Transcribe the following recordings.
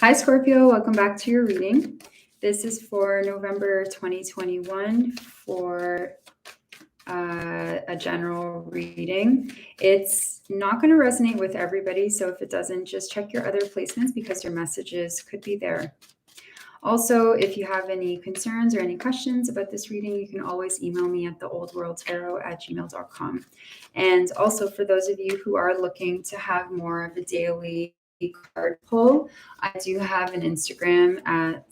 Hi, Scorpio. Welcome back to your reading. This is for November 2021 for a general reading. It's not going to resonate with everybody, so if it doesn't, just check your other placements because your messages could be there. Also, if you have any concerns or any questions about this reading, you can always email me at theoldworldtarot@gmail.com. And also, for those of you who are looking to have more of a daily card pull, I do have an Instagram at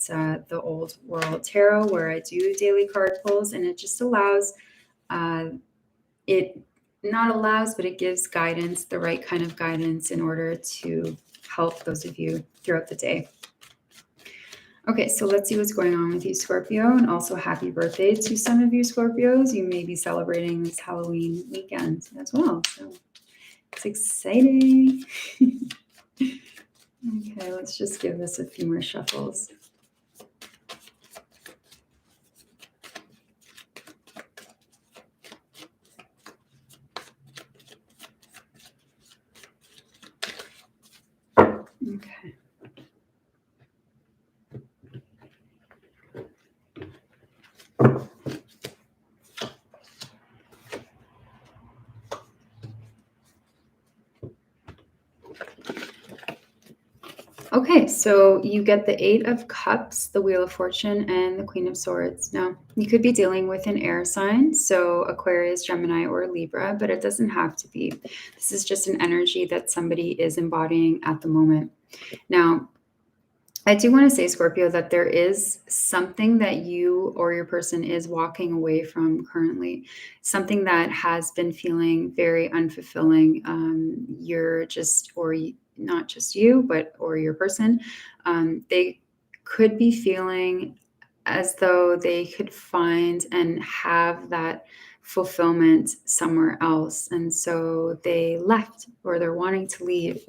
the Old World Tarot where I do daily card pulls, and it just allows it gives guidance, the right kind of guidance in order to help those of you throughout the day. Okay, so let's see what's going on with you, Scorpio, and also happy birthday to some of you Scorpios. You may be celebrating this Halloween weekend as well, so it's exciting. Okay, let's just give this a few more shuffles. Okay. Okay, so you get the Eight of Cups, the Wheel of Fortune, and the Queen of Swords. Now, you could be dealing with an air sign, so Aquarius, Gemini, or Libra, but it doesn't have to be. This is just an energy that somebody is embodying at the moment. Now, I do want to say, Scorpio, that there is something that you or your person is walking away from currently, something that has been feeling very unfulfilling. Not just you, but or your person, they could be feeling as though they could find and have that fulfillment somewhere else. And so they left or they're wanting to leave.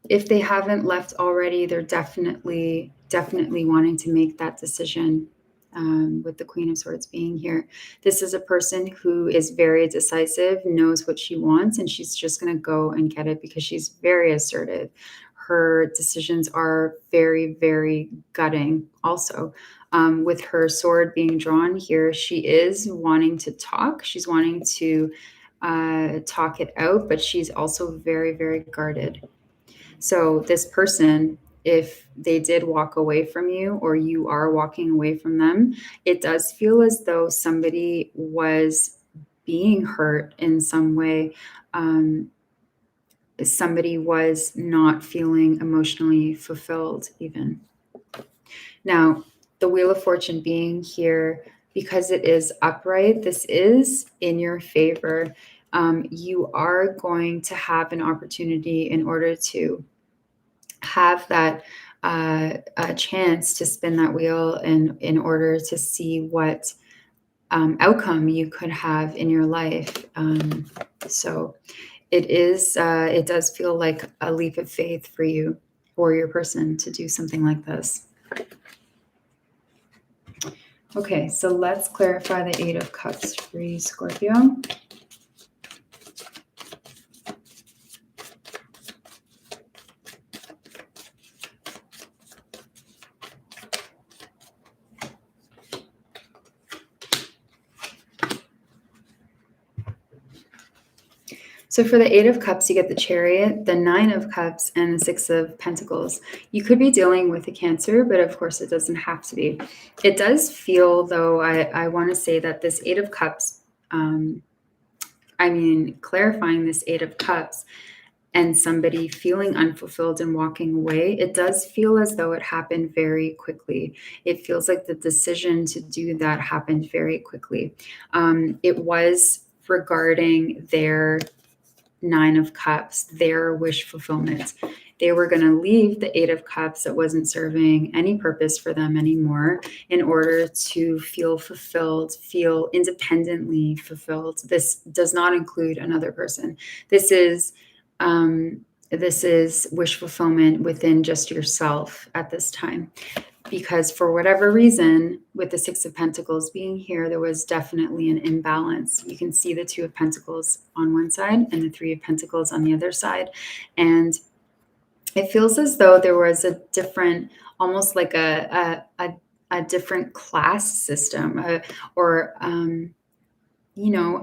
If they haven't left already, they're definitely wanting to make that decision. With the Queen of Swords being here, this is a person who is very decisive, knows what she wants, and she's just going to go and get it because she's very assertive. Her decisions are very, very gutting. Also, with her sword being drawn here, she is wanting to talk. She's wanting to talk it out, but she's also very, very guarded. So this person, if they did walk away from you or you are walking away from them, it does feel as though somebody was being hurt in some way. Somebody was not feeling emotionally fulfilled even. Now, the Wheel of Fortune being here, because it is upright, this is in your favor. You are going to have an opportunity in order to have that a chance to spin that wheel in order to see what outcome you could have in your life. So it does feel like a leap of faith for you or your person to do something like this. Okay, so let's clarify the Eight of Cups for you, Scorpio. So for the Eight of Cups, you get the Chariot, the Nine of Cups, and the Six of Pentacles. You could be dealing with a Cancer, but of course it doesn't have to be. It does feel, though, I want to say that this Eight of Cups, clarifying this Eight of Cups and somebody feeling unfulfilled and walking away, it does feel as though it happened very quickly. It feels like the decision to do that happened very quickly. It was regarding their Nine of Cups, their wish fulfillment. They were going to leave the Eight of Cups that wasn't serving any purpose for them anymore in order to feel fulfilled, feel independently fulfilled. This does not include another person. This is wish fulfillment within just yourself at this time. Because for whatever reason, with the Six of Pentacles being here, there was definitely an imbalance. You can see the Two of Pentacles on one side and the Three of Pentacles on the other side. And it feels as though there was a different, almost like a different class system, or you know,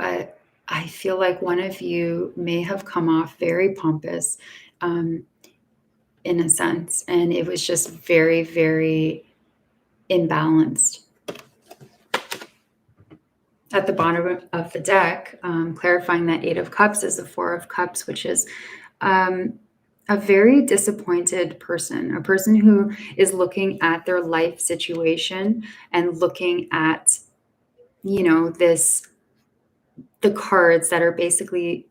I feel like one of you may have come off very pompous, um, in a sense, and it was just very, very imbalanced. At the bottom of the deck, clarifying that Eight of Cups is the Four of Cups, which is a very disappointed person, a person who is looking at their life situation and looking at, you know, the cards that are basically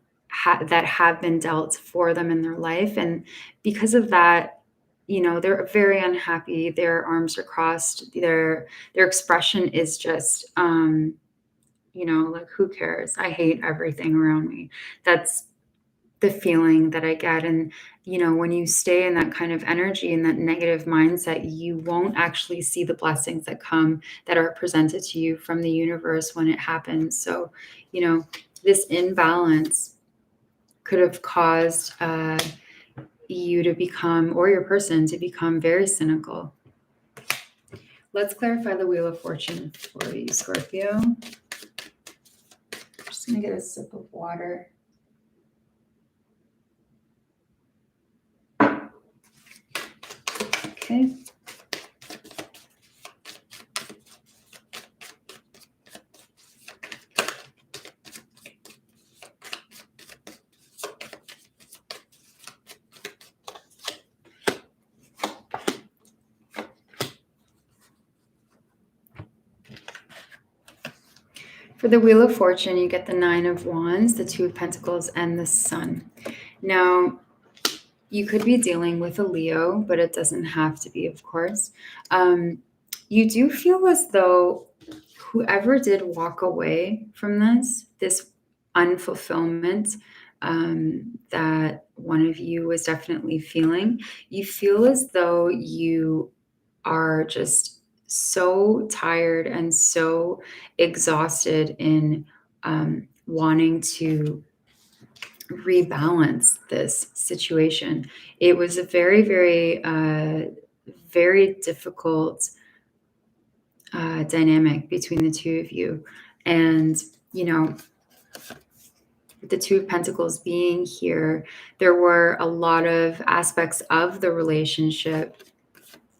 that have been dealt for them in their life. And because of that, you know, they're very unhappy. Their arms are crossed. Their expression is just, you know, like, who cares? I hate everything around me. That's the feeling that I get. And, you know, when you stay in that kind of energy and that negative mindset, you won't actually see the blessings that come, that are presented to you from the universe when it happens. So, you know, this imbalance could have caused you to become, or your person to become, very cynical. Let's clarify the Wheel of Fortune for you, Scorpio. I'm just going to get a sip of water. Okay. For the Wheel of Fortune, you get the Nine of Wands, the Two of Pentacles, and the Sun. Now, you could be dealing with a Leo, but it doesn't have to be, of course. You do feel as though whoever did walk away from this unfulfillment that one of you was definitely feeling, you feel as though you are just so tired and so exhausted in wanting to rebalance this situation. It was a very, very, very difficult dynamic between the two of you. And, you know, the Two of Pentacles being here, there were a lot of aspects of the relationship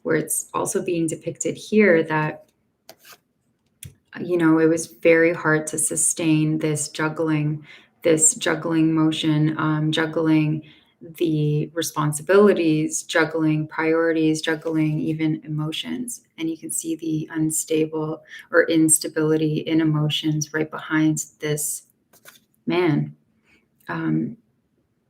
where it's also being depicted here that, you know, it was very hard to sustain this juggling motion, juggling the responsibilities, juggling priorities, juggling even emotions. And you can see the unstable or instability in emotions right behind this man.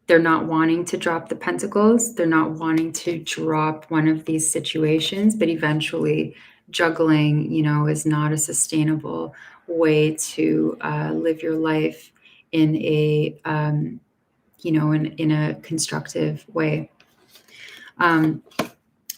They're not wanting to drop the pentacles. They're not wanting to drop one of these situations, but eventually juggling, you know, is not a sustainable way to live your life in a, you know, in a constructive way.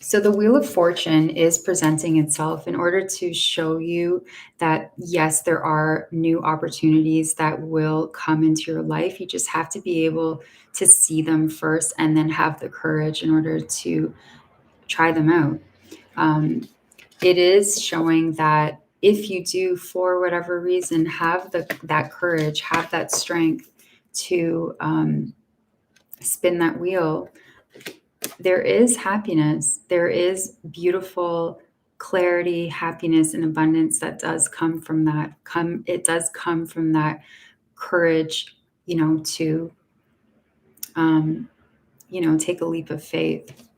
So the Wheel of Fortune is presenting itself in order to show you that, yes, there are new opportunities that will come into your life. You just have to be able to see them first and then have the courage in order to try them out. It is showing that if you do, for whatever reason, have that courage, have that strength to spin that wheel, there is happiness. There is beautiful clarity, happiness, and abundance that does come from that. It does come from that courage, you know, to, you know, take a leap of faith.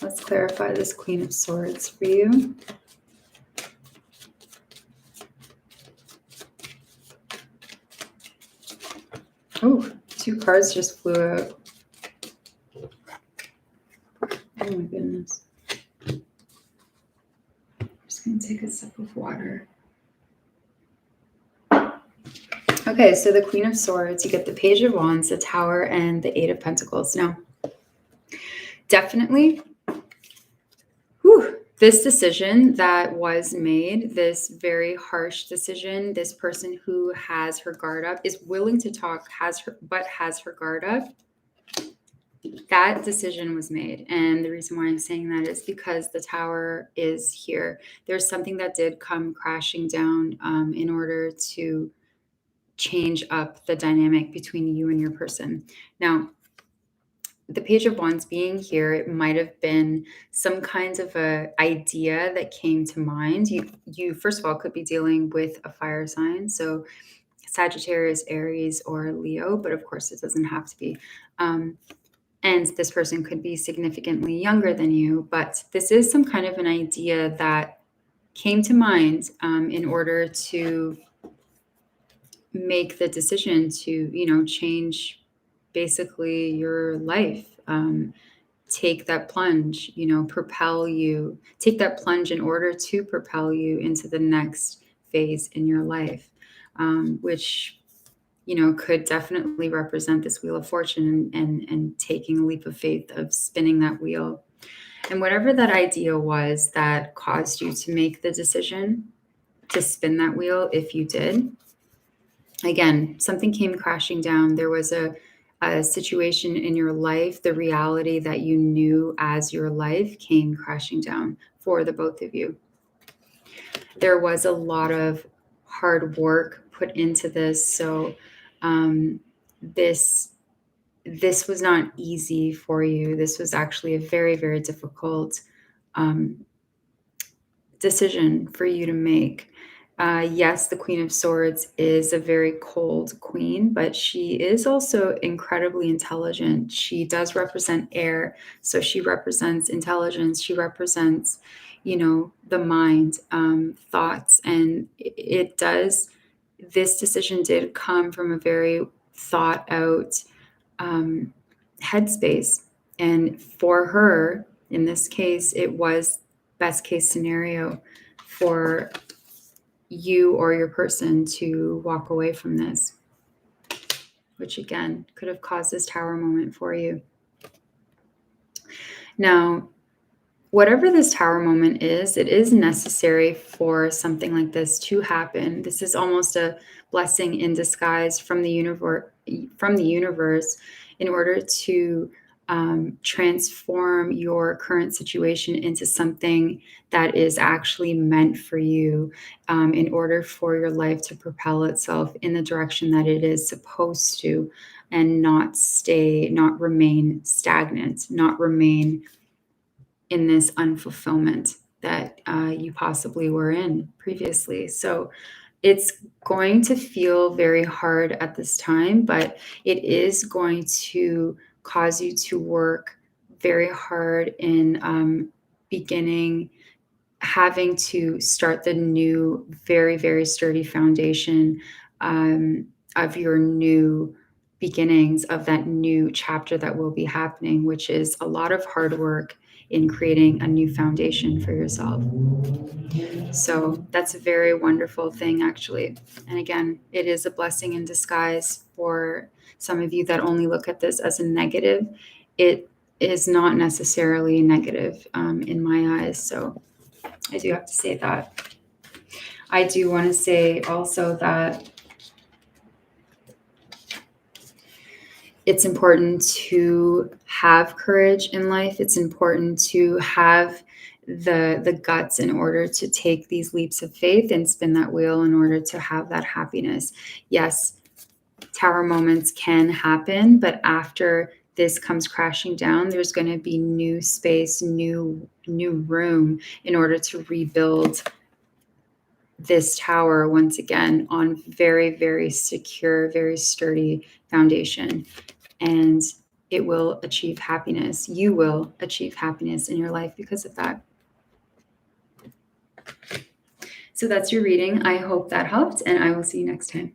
Let's clarify this Queen of Swords for you. Oh, two cards just flew out. Oh my goodness. I'm just going to take a sip of water. Okay, so the Queen of Swords, you get the Page of Wands, the Tower, and the Eight of Pentacles. Now, definitely, this decision that was made, this very harsh decision, this person who has her guard up, is willing to talk, has her guard up. That decision was made. And the reason why I'm saying that is because the Tower is here. There's something that did come crashing down in order to change up the dynamic between you and your person. Now, the Page of Wands being here, it might have been some kinds of a idea that came to mind. You first of all could be dealing with a fire sign, so Sagittarius, Aries, or Leo, but of course it doesn't have to be. And this person could be significantly younger than you, but this is some kind of an idea that came to mind in order to make the decision to, change basically your life. Take that plunge, take that plunge in order to propel you into the next phase in your life, which could definitely represent this Wheel of Fortune and taking a leap of faith of spinning that wheel. And whatever that idea was that caused you to make the decision to spin that wheel, if you did, again, something came crashing down. There was a situation in your life, the reality that you knew as your life came crashing down for the both of you. There was a lot of hard work put into this. So this was not easy for you. This was actually a very, very difficult decision for you to make. Yes, the Queen of Swords is a very cold queen, but she is also incredibly intelligent. She does represent air, so she represents intelligence. She represents, the mind, thoughts, and this decision did come from a very thought out headspace. And for her, in this case, it was best case scenario for you or your person to walk away from this, which again could have caused this Tower moment for you. Now, whatever this Tower moment is, it is necessary for something like this to happen. This is almost a blessing in disguise from the universe in order to transform your current situation into something that is actually meant for you, in order for your life to propel itself in the direction that it is supposed to, and not remain stagnant, not remain in this unfulfillment that you possibly were in previously. So it's going to feel very hard at this time, but it is going to cause you to work very hard in having to start the new, very, very sturdy foundation of your new beginnings, of that new chapter that will be happening, which is a lot of hard work in creating a new foundation for yourself. So that's a very wonderful thing, actually. And again, it is a blessing in disguise for some of you that only look at this as a negative. It is not necessarily negative in my eyes. So I do have to say that. I do want to say also that it's important to have courage in life. It's important to have the guts in order to take these leaps of faith and spin that wheel in order to have that happiness. Yes, Tower moments can happen, but after this comes crashing down, there's going to be new space, new room in order to rebuild this tower once again on very, very secure, very sturdy foundation. And it will achieve happiness. You will achieve happiness in your life because of that. So that's your reading. I hope that helped, and I will see you next time.